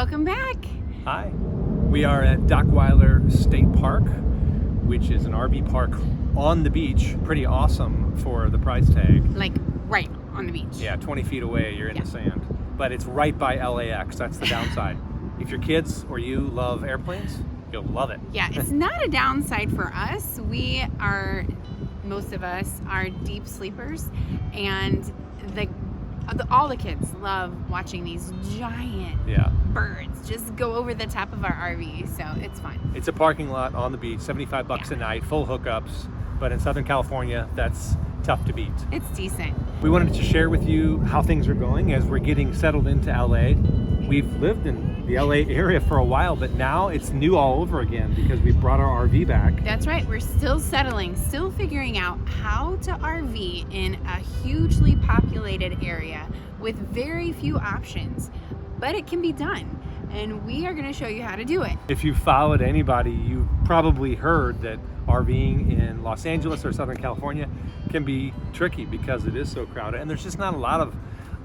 Welcome back. Hi. We are at Dockweiler State Park, which is an RV park on the beach. Pretty awesome for the price tag. Like right on the beach. Yeah, 20 feet away, you're in the sand. But it's right by LAX. That's the downside. If your kids or you love airplanes, you'll love it. Yeah, it's not a downside for us. Most of us are deep sleepers, and all the kids love watching these giant birds just go over the top of our RV, so it's fun. It's a parking lot on the beach, $75 a night, full hookups, but in Southern California, that's tough to beat. It's decent. We wanted to share with you how things are going as we're getting settled into LA. We've lived in the LA area for a while, but now it's new all over again because we brought our RV back. That's right. We're still settling, still figuring out how to RV in a hugely populated area with very few options, but it can be done. And we are going to show you how to do it. If you've followed anybody, you've probably heard that RVing in Los Angeles or Southern California can be tricky because it is so crowded and there's just not a lot of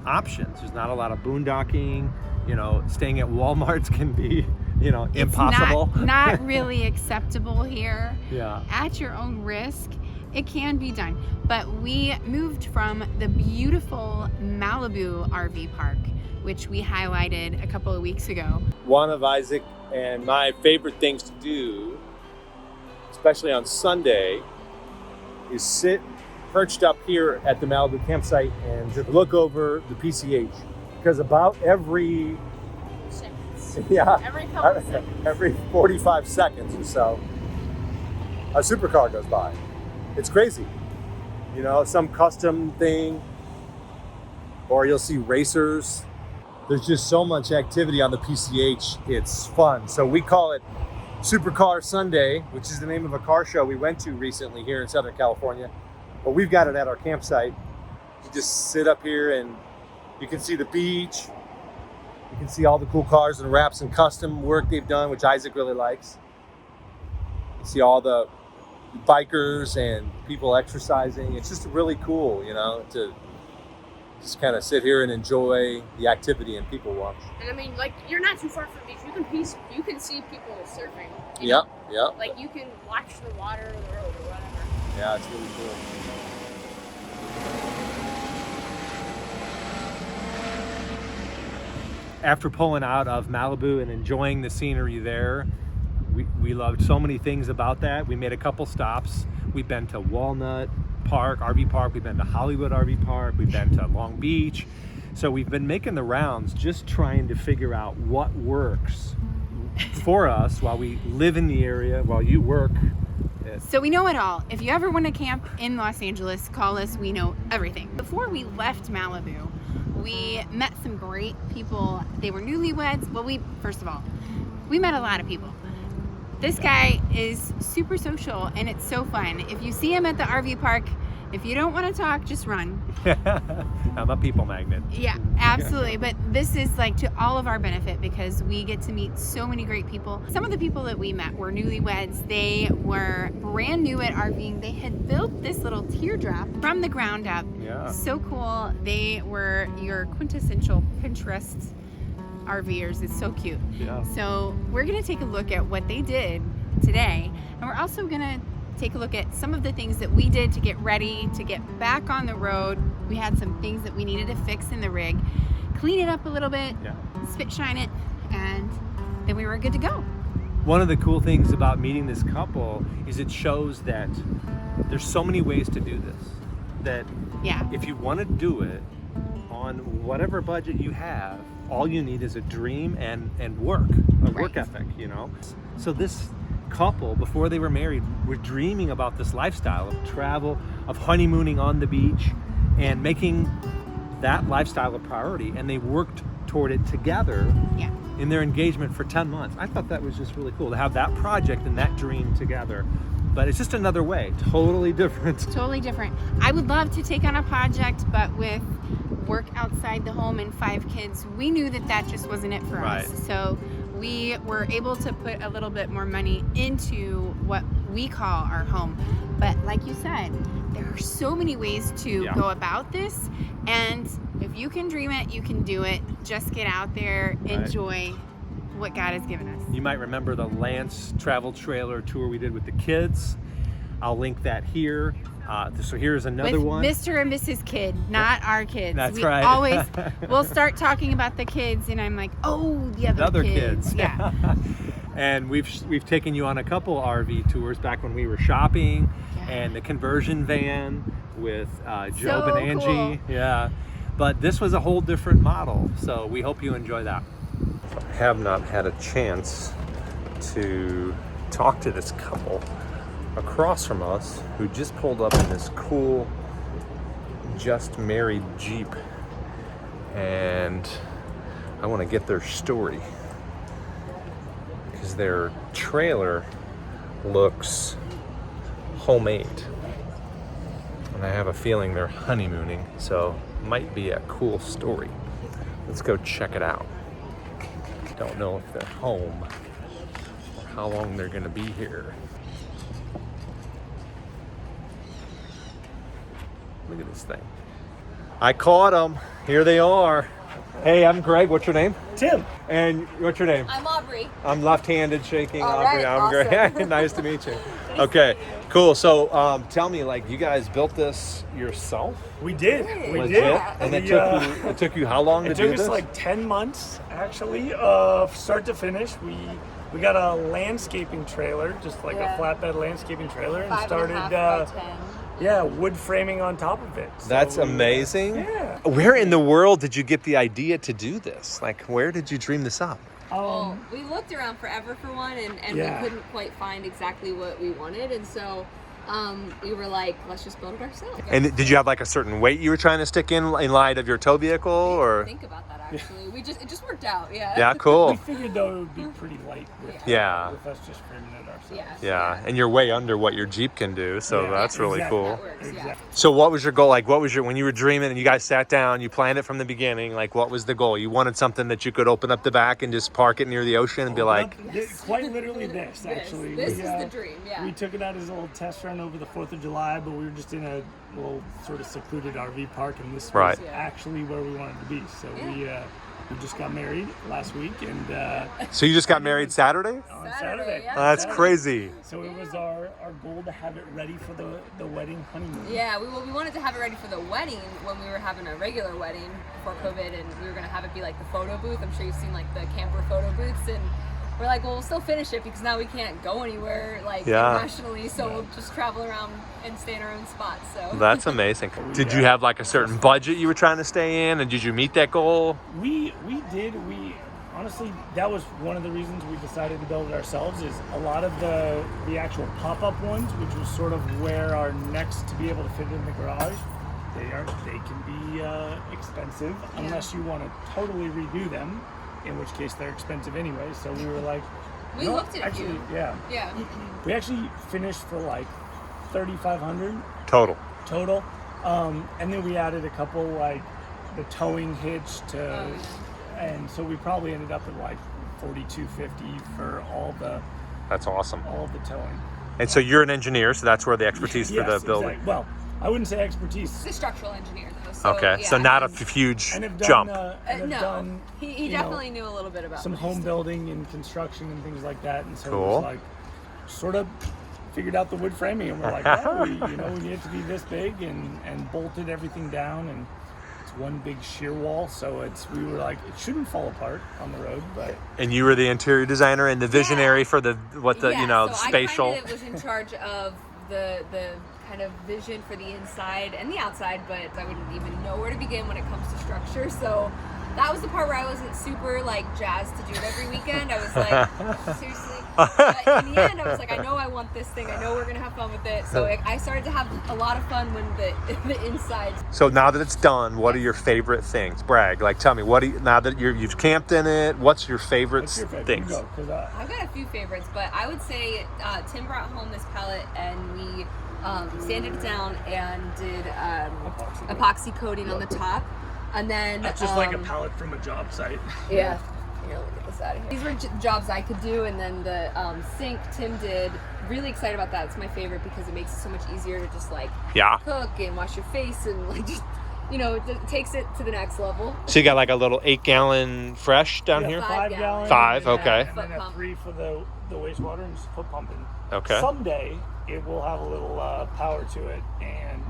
options. There's not a lot of boondocking. You know, staying at Walmart's can be, impossible. It's not really acceptable here. Yeah. At your own risk, it can be done. But we moved from the beautiful Malibu RV park, which we highlighted a couple of weeks ago. One of Isaac and my favorite things to do, especially on Sunday, is sit perched up here at the Malibu campsite and just look over the PCH. Because about every 45 seconds or so, a supercar goes by. It's crazy. Some custom thing, or you'll see racers. There's just so much activity on the PCH. It's fun. So we call it Supercar Sunday, which is the name of a car show we went to recently here in Southern California. But we've got it at our campsite. You just sit up here and you can see the beach. You can see all the cool cars and wraps and custom work they've done, which Isaac really likes. You see all the bikers and people exercising. It's just really cool, to just kind of sit here and enjoy the activity and people watch. And I mean, you're not too far from the beach. You can see people surfing. Yep. Like you can watch the water or the road or whatever. Yeah, it's really cool. After pulling out of Malibu and enjoying the scenery there, we loved so many things about that. We made a couple stops. We've been to Walnut Park, RV Park. We've been to Hollywood RV Park. We've been to Long Beach. So we've been making the rounds, just trying to figure out what works for us while we live in the area, while you work. So we know it all. If you ever want to camp in Los Angeles, call us. We know everything. Before we left Malibu, we met some great people. They were newlyweds. Well, first of all, we met a lot of people. This guy is super social and it's so fun. If you see him at the RV park, if you don't want to talk, just run. I'm a people magnet. Yeah, absolutely. But this is to all of our benefit because we get to meet so many great people. Some of the people that we met were newlyweds. They were brand new at RVing. They had built this little teardrop from the ground up. Yeah. So cool. They were your quintessential Pinterest RVers. It's so cute. Yeah. So we're going to take a look at what they did today. And we're also going to take a look at some of the things that we did to get ready, to get back on the road. We had some things that we needed to fix in the rig, clean it up a little bit, spit shine it, and then we were good to go. One of the cool things about meeting this couple is it shows that there's so many ways to do this. That if you want to do it on whatever budget you have, all you need is a dream and work ethic, So this couple, before they were married, were dreaming about this lifestyle of travel, of honeymooning on the beach, and making that lifestyle a priority. And they worked toward it together in their engagement for 10 months. I thought that was just really cool to have that project and that dream together. But it's just another way, totally different. Totally different. I would love to take on a project, but with work outside the home and 5 kids, we knew that just wasn't it for us. So we were able to put a little bit more money into what we call our home. But like you said, there are so many ways to go about this. And if you can dream it, you can do it. Just get out there, enjoy, what God has given us. You might remember the Lance travel trailer tour we did with the kids. I'll link that here. So here's another with one. Mr. and Mrs. Kid, not our kids. That's we right. Always, we'll start talking about the kids, and I'm like, oh, the other kids. Yeah. And we've taken you on a couple RV tours back when we were shopping, and the conversion van with Job and Angie. Cool. Yeah. But this was a whole different model, so we hope you enjoy that. I have not had a chance to talk to this couple across from us who just pulled up in this cool just married Jeep, and I want to get their story because their trailer looks homemade, and I have a feeling they're honeymooning, so might be a cool story. Let's go check it out. Don't know if they're home or how long they're gonna be here. Look at this thing. I caught them. Here they are. Hey, I'm Greg. What's your name? Tim. And what's your name? I'm Aubrey. I'm left-handed shaking. All Aubrey. right, I'm awesome. Greg. Nice to meet you. Okay, cool. So tell me, like, you guys built this yourself? We did. We Legit? did. And it took you how long to do It this? took us like 10 months, actually, start to finish. We got a landscaping trailer, just like a flatbed landscaping trailer, and started wood framing on top of it. So That's amazing. Yeah. Where in the world did you get the idea to do this? Like, where did you dream this up? Well, we looked around forever for one, and we couldn't quite find exactly what we wanted, and so we were like, let's just build it ourselves. And did you have like a certain weight you were trying to stick in light of your tow vehicle, or? Think about that actually. It just worked out. Yeah. Yeah, cool. We figured though it would be pretty light with us just framing it ourselves. Yeah, and you're way under what your Jeep can do, so that's really exactly. cool. That works, Exactly. So what was your goal? Like, what was when you were dreaming and you guys sat down, you planned it from the beginning, like what was the goal? You wanted something that you could open up the back and just park it near the ocean and be like... Quite literally this, actually. This is the dream, yeah. We took it out as a little test run over the 4th of July, but we were just in a little sort of secluded RV park, and this was actually where we wanted to be. So we just got married last week, and So you just got married Saturday? on Saturday. yeah. That's crazy. So it was our goal to have it ready for the wedding honeymoon. Yeah, we wanted to have it ready for the wedding when we were having a regular wedding before COVID, and we were gonna have it be like the photo booth. I'm sure you've seen like the camper photo booths, and we're like, well, we'll still finish it because now we can't go anywhere internationally, so we'll just travel around and stay in our own spots. So That's amazing. Did you have like a certain budget you were trying to stay in, and did you meet that goal? We did. Honestly, that was one of the reasons we decided to build it ourselves. Is a lot of the actual pop-up ones, which was sort of where our next to be able to fit in the garage. They can be expensive unless you want to totally redo them, in which case they're expensive anyway. So we were like, we looked at actually, you. yeah. We actually finished for like $3,500 Total. and then we added a couple like the towing hitch to. And so we probably ended up at like $4,250 for That's awesome. all the towing. And so you're an engineer, so that's where the expertise for the building. Exactly. Well, I wouldn't say expertise. He's a structural engineer though. So, Okay, so not a huge And have jump. done, he definitely knew a little bit about some what home he's building and construction and things like that. And so Cool. it was like sort of figured out the wood framing, and we're like, yeah, we need it to be this big, and bolted everything down, and it's one big shear wall, so we were like, it shouldn't fall apart on the road, but. And you were the interior designer and the visionary for the so spatial. I kind of was in charge of the kind of vision for the inside and the outside, but I wouldn't even know where to begin when it comes to structure. So that was the part where I wasn't super like jazzed to do it every weekend. I was like, seriously. But in the end, I was like, I know I want this thing. I know we're gonna have fun with it. So I started to have a lot of fun when the inside. So now that it's done, what are your favorite things? Brag, like tell me, now that you've camped in it, what's your favorite things? I've got a few favorites, but I would say Tim brought home this pallet, and we sanded it down and did epoxy coating on the top, and then That's just like a pallet from a job site. Yeah. Here, let me get this out of here. These were jobs I could do, and then the sink Tim did. Really excited about that. It's my favorite because it makes it so much easier to just like cook and wash your face and like just takes it to the next level. So you got like a little 8-gallon fresh down here? 5 gallon. 5, okay. And then a 3 for the wastewater and just foot pumping. Okay. Someday it will have a little power to it, and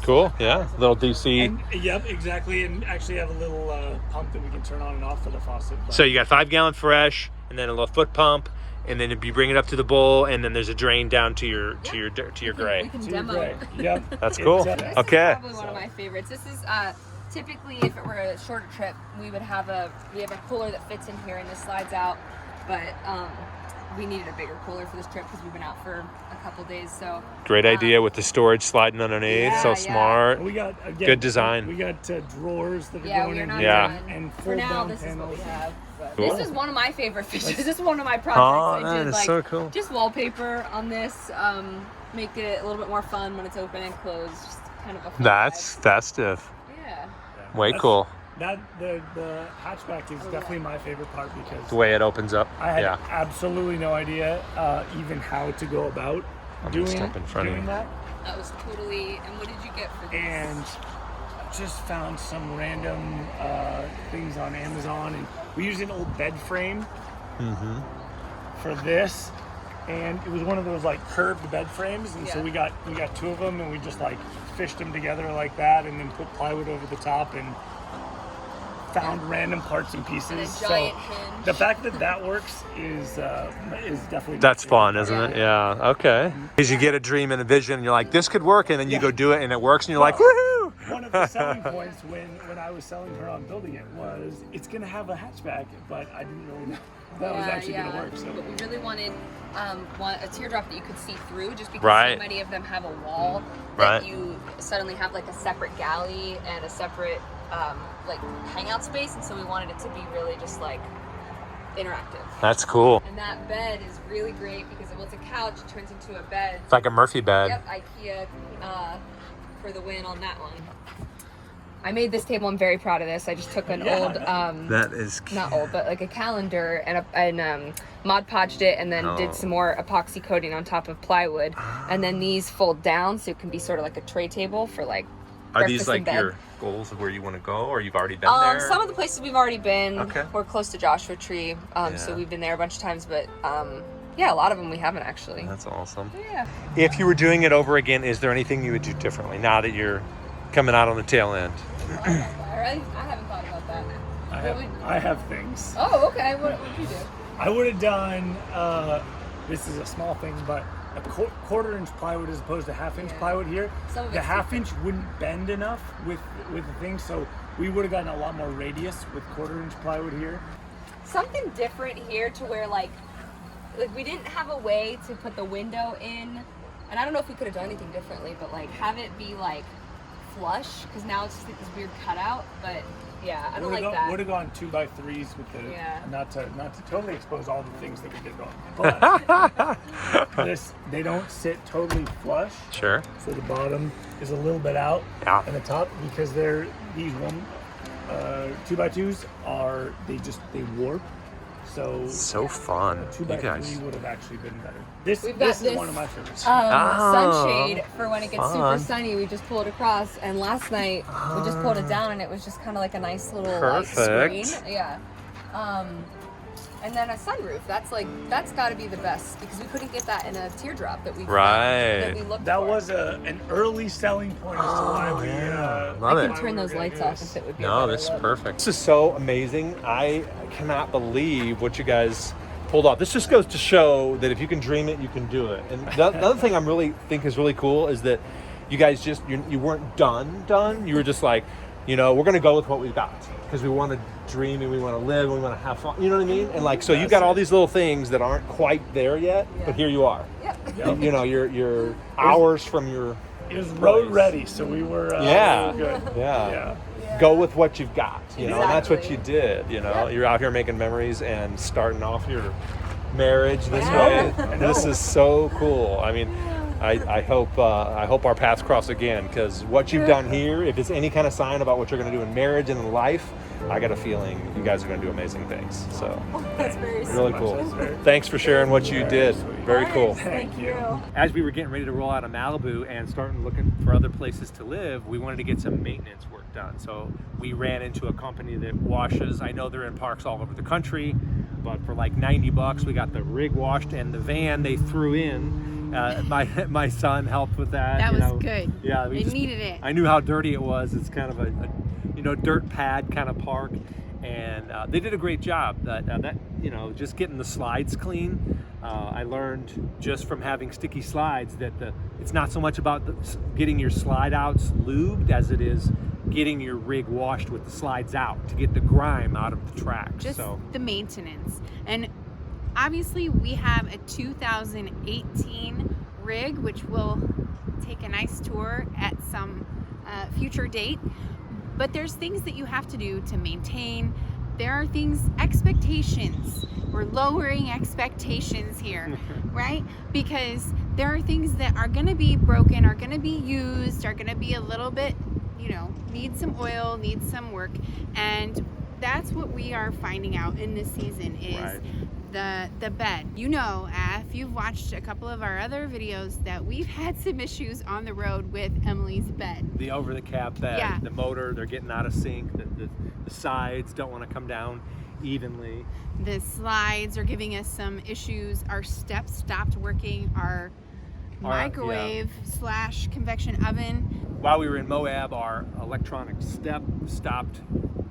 Cool, yeah. Little DC. And, yep, exactly. And actually have a little pump that we can turn on and off for the faucet. But So you got 5-gallon fresh, and then a little foot pump, and then you bring it up to the bowl, and then there's a drain down to your gray. We can to your demo. gray. Yep. That's cool. This Okay. is probably one of my favorites. This is typically, if it were a shorter trip, we have a cooler that fits in here and this slides out, but we needed a bigger cooler for this trip because we've been out for a couple days. So Great idea with the storage sliding underneath. Yeah, so yeah. smart. We got Good design. We got drawers that are going we're in not here Yeah. done. and For fold now, down this is what we panels. have. But Cool. This is one of my favorite features. This is one of my projects. Oh, I that did is like so cool. just wallpaper on this. Make it a little bit more fun when it's open and closed. Just kind of a fun That's festive. vibe. Yeah. Way That's- cool. That the hatchback is definitely my favorite part because The way it opens up. I had Yeah. absolutely no idea even how to go about I'm gonna doing step in front of doing you. that, That was totally. And what did you get for this? and just found some random things on Amazon, and we used an old bed frame for this, and it was one of those like curved bed frames, and so Yeah. we got 2 of them, and we just like fished them together like that, and then put plywood over the top, and found random parts and pieces. And a So giant hinge. the fact that works is definitely That's my fun, favorite isn't part. it? Yeah. Okay. Because you get a dream and a vision, and you're like, this could work, and then you go do it, and it works, and you're like, woohoo! One of the selling points when I was selling her on building it was it's going to have a hatchback, but I didn't really know that was actually going to work. So But we really wanted a teardrop that you could see through, just because Right. so many of them have a wall Right. that you suddenly have like a separate galley and a separate like hangout space, and so we wanted it to be really just like interactive. That's cool. And that bed is really great because it's a couch, it turns into a bed. It's like a Murphy bed. Yep, IKEA for the win on that one. I made this table. I'm very proud of this. I just took an old, That is not old, but like a calendar, and Mod Podged it, and then did some more epoxy coating on top of plywood. And then these fold down, so it can be sort of like a tray table for like Are these breakfast in like bed. your goals of where you want to go, or you've already been there? Some of the places we've already been. Okay. We're close to Joshua Tree, so Yeah. we've been there a bunch of times. But yeah, a lot of them we haven't actually. That's awesome. Yeah. If you were doing it over again, is there anything you would do differently now that you're coming out on the tail end? I haven't thought about that. I have things. Oh, okay. What would you do? I would have done, this is a small thing, but a quarter-inch plywood as opposed to half-inch plywood here. Some of The it's half-inch wouldn't bend enough with the thing, so we would have gotten a lot more radius with quarter-inch plywood here. Something different here to where like we didn't have a way to put the window in, and I don't know if we could have done anything differently, but like have it be like flush, because now it's just like this weird cutout. But yeah, I don't like that. Would have gone 2x3s with the Yeah. not to totally expose all the things that we did wrong. But they don't sit totally flush. Sure. So the bottom is a little bit out, Yeah. and the top, because these 2x2s they warp. So fun. a You guys. 2x3 would have actually been better. This We've got is this, one of my favorites. sunshade for when it gets super fun. sunny. We just pull it across, and last night we just pulled it down, and it was just kind of like a nice little like, Perfect. screen. Yeah. And then a sunroof. That's got to be the best, because we couldn't get that in a teardrop that we Right. that we looked That for. was an early selling point as to why we Love I it. can turn those lights off if it would be. a No, better this is look. perfect. This is so amazing. I cannot believe what you guys pulled off. This just goes to show that if you can dream it, you can do it. And the other thing I'm really think is really cool is that you guys just you weren't done. You were just like, we're gonna go with what we've got, because we want to dream and we want to live and we want to have fun. You know what I mean? And like, so you've got all these little things that aren't quite there yet, but here you are. Yep. You're hours from your. It was road ready, so we were Yeah. we were good. Yeah. Go with what you've got, and that's what you did, Yep. You're out here making memories and starting off your marriage this Yeah. way. And this is so cool. I mean, I hope our paths cross again, because what you've done here, if it's any kind of sign about what you're going to do in marriage and in life, I got a feeling you guys are going to do amazing things. So That's very really sweet. cool. Thanks for sharing what you did. Very cool. Thank you. As we were getting ready to roll out of Malibu and starting looking for other places to live, we wanted to get some maintenance work done. So we ran into a company that washes. I know they're in parks all over the country, but for like $90, we got the rig washed, and the van they threw in. My son helped with that. That was good. Yeah, They needed it. I knew how dirty it was. It's kind of a dirt pad kind of park, and they did a great job. Just getting the slides clean. I learned just from having sticky slides that it's not so much about getting your slide outs lubed as it is getting your rig washed with the slides out to get the grime out of the tracks. Just the maintenance. And obviously we have a 2018 rig, which we'll take a nice tour at some future date. But there's things that you have to do to maintain. There are expectations. We're lowering expectations here, right? Because there are things that are gonna be broken, are gonna be used, are gonna be a little bit, need some oil, need some work. And that's what we are finding out in this season is the bed. If you've watched a couple of our other videos, that we've had some issues on the road with Emily's bed. The over the cab bed, Yeah. the motor, they're getting out of sync. The sides don't want to come down evenly. The slides are giving us some issues. Our steps stopped working. Our microwave / convection oven. While we were in Moab, our electronic step stopped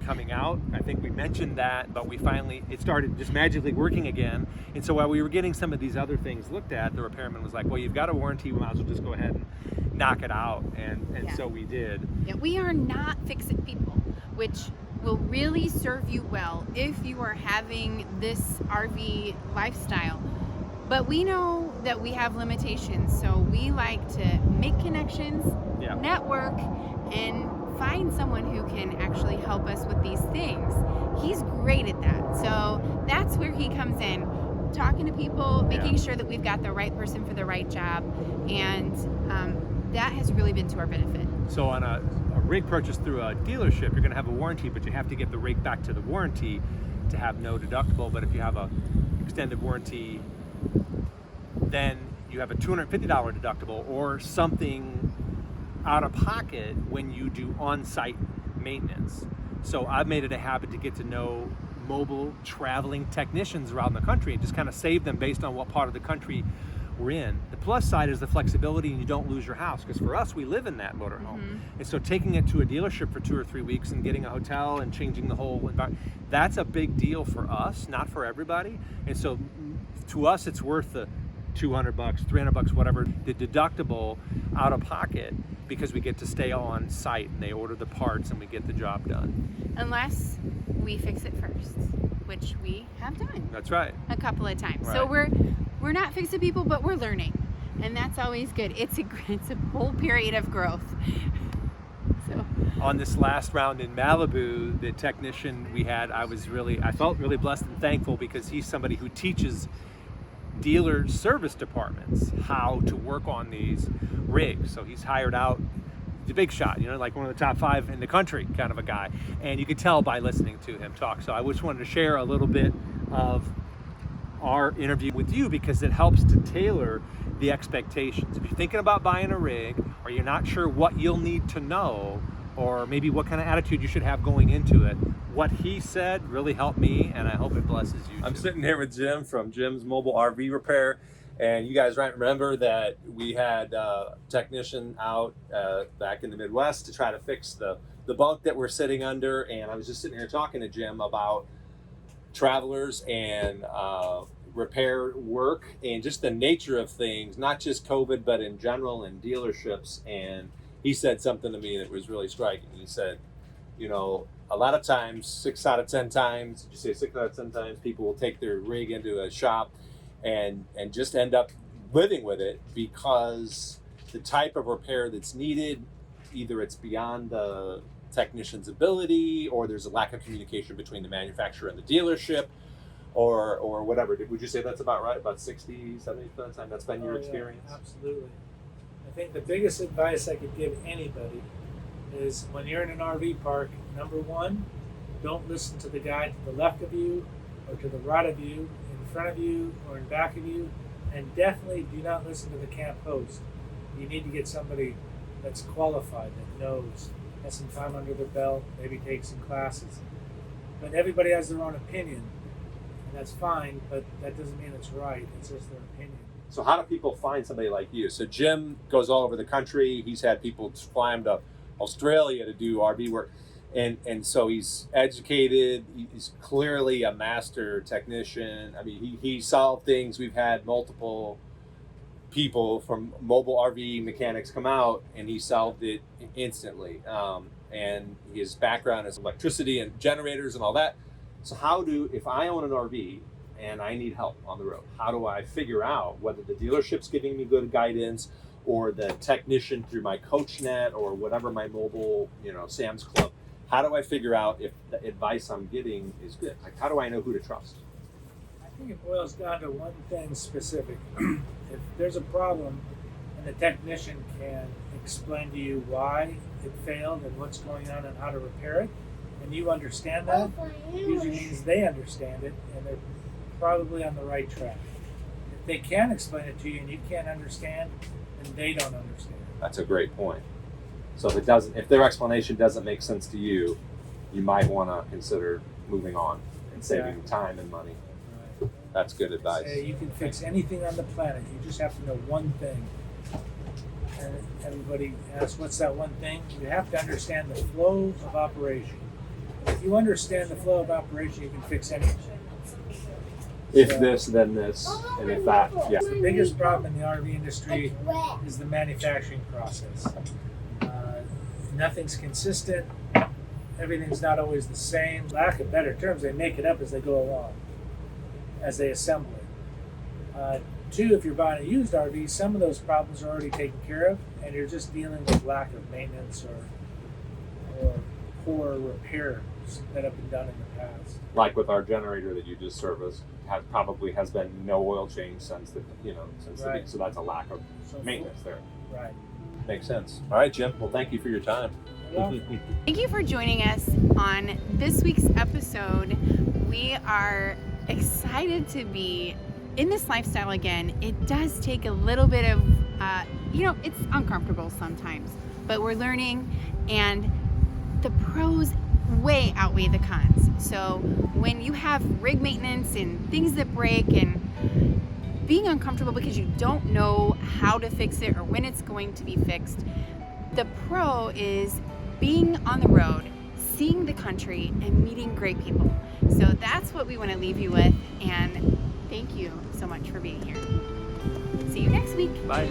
coming out. I think we mentioned that, but it started just magically working again. And so while we were getting some of these other things looked at, the repairman was like, well, you've got a warranty, we might as well just go ahead and knock it out. And so we did. Yeah, we are not fix-it people, which will really serve you well if you are having this RV lifestyle. But we know that we have limitations, so we like to make connections, network, and find someone who can actually help us with these things. He's great at that. So that's where he comes in, talking to people, making sure that we've got the right person for the right job, and that has really been to our benefit. So on a rig purchase through a dealership, you're going to have a warranty, but you have to get the rig back to the warranty to have no deductible. But if you have a extended warranty, then you have a $250 deductible or something out of pocket when you do on-site maintenance. So I've made it a habit to get to know mobile traveling technicians around the country and just kind of save them based on what part of the country we're in. The plus side is the flexibility, and you don't lose your house, because for us, we live in that motorhome. And so taking it to a dealership for 2 or 3 weeks and getting a hotel and changing the whole environment, that's a big deal for us, not for everybody. And so to us, it's worth the $200, $300, whatever, the deductible out of pocket, because we get to stay on site and they order the parts and we get the job done. Unless we fix it first, which we have done. That's right. A couple of times. Right. So we're not fix-it people, but we're learning, and that's always good. It's a whole period of growth. So on this last round in Malibu, the technician we had, I felt really blessed and thankful, because he's somebody who teaches dealer service departments how to work on these rigs. So he's hired out, the big shot, like one of the top 5 in the country kind of a guy. And you could tell by listening to him talk. So I just wanted to share a little bit of our interview with you, because it helps to tailor the expectations. If you're thinking about buying a rig, or you're not sure what you'll need to know, or maybe what kind of attitude you should have going into it, what he said really helped me, and I hope it blesses you too. I'm sitting here with Jim from Jim's Mobile RV Repair, and you guys might remember that we had a technician out back in the Midwest to try to fix the bunk that we're sitting under, and I was just sitting here talking to Jim about travelers and repair work and just the nature of things, not just COVID, but in general in dealerships. And he said something to me that was really striking. He said, a lot of times, 6 out of 10 times, did you say 6 out of 10 times, people will take their rig into a shop and just end up living with it, because the type of repair that's needed, either it's beyond the technician's ability, or there's a lack of communication between the manufacturer and the dealership, or whatever. Would you say that's about right? About 60, 70% of the time that's been your experience? Yeah, absolutely. I think the biggest advice I could give anybody is when you're in an RV park, number one, don't listen to the guy to the left of you or to the right of you, in front of you or in back of you, and definitely do not listen to the camp host. You need to get somebody that's qualified, that knows, has some time under their belt, maybe take some classes. But everybody has their own opinion, and that's fine, but that doesn't mean it's right. It's just their opinion. So how do people find somebody like you? So Jim goes all over the country. He's had people fly him to Australia to do RV work. And so he's educated. He's clearly a master technician. I mean, he solved things. We've had multiple people from mobile RV mechanics come out, and he solved it instantly. And his background is electricity and generators and all that. So if I own an RV and I need help on the road, how do I figure out whether the dealership's giving me good guidance or the technician through my CoachNet or whatever my mobile, Sam's Club? How do I figure out if the advice I'm getting is good? Like, how do I know who to trust? I think it boils down to one thing specific. If there's a problem and the technician can explain to you why it failed and what's going on and how to repair it, and you understand that, usually means they understand it and they're probably on the right track. If they can't explain it to you and you can't understand, then they don't understand. That's a great point. So if their explanation doesn't make sense to you, you might want to consider moving on and saving time and money. Right. That's good advice. You can fix anything on the planet. You just have to know one thing. And everybody asks, what's that one thing? You have to understand the flow of operation. If you understand the flow of operation, you can fix anything. If this, then this, and if that, yeah. The biggest problem in the RV industry is the manufacturing process. Nothing's consistent. Everything's not always the same. Lack of better terms, they make it up as they go along, as they assemble it. Two, if you're buying a used RV, some of those problems are already taken care of, and you're just dealing with lack of maintenance or poor repairs that have been done in the past. Like with our generator that you just serviced, probably has been no oil change since Right. so that's a lack of maintenance there. Right. Makes sense. All right, Jim. Well, thank you for your time. Thank you for joining us on this week's episode. We are excited to be in this lifestyle again. It does take a little bit of, it's uncomfortable sometimes, but we're learning, and the pros way outweigh the cons. So when you have rig maintenance and things that break and being uncomfortable because you don't know how to fix it or when it's going to be fixed, the pro is being on the road, seeing the country, and meeting great people. So that's what we want to leave you with, and thank you so much for being here. See you next week. Bye.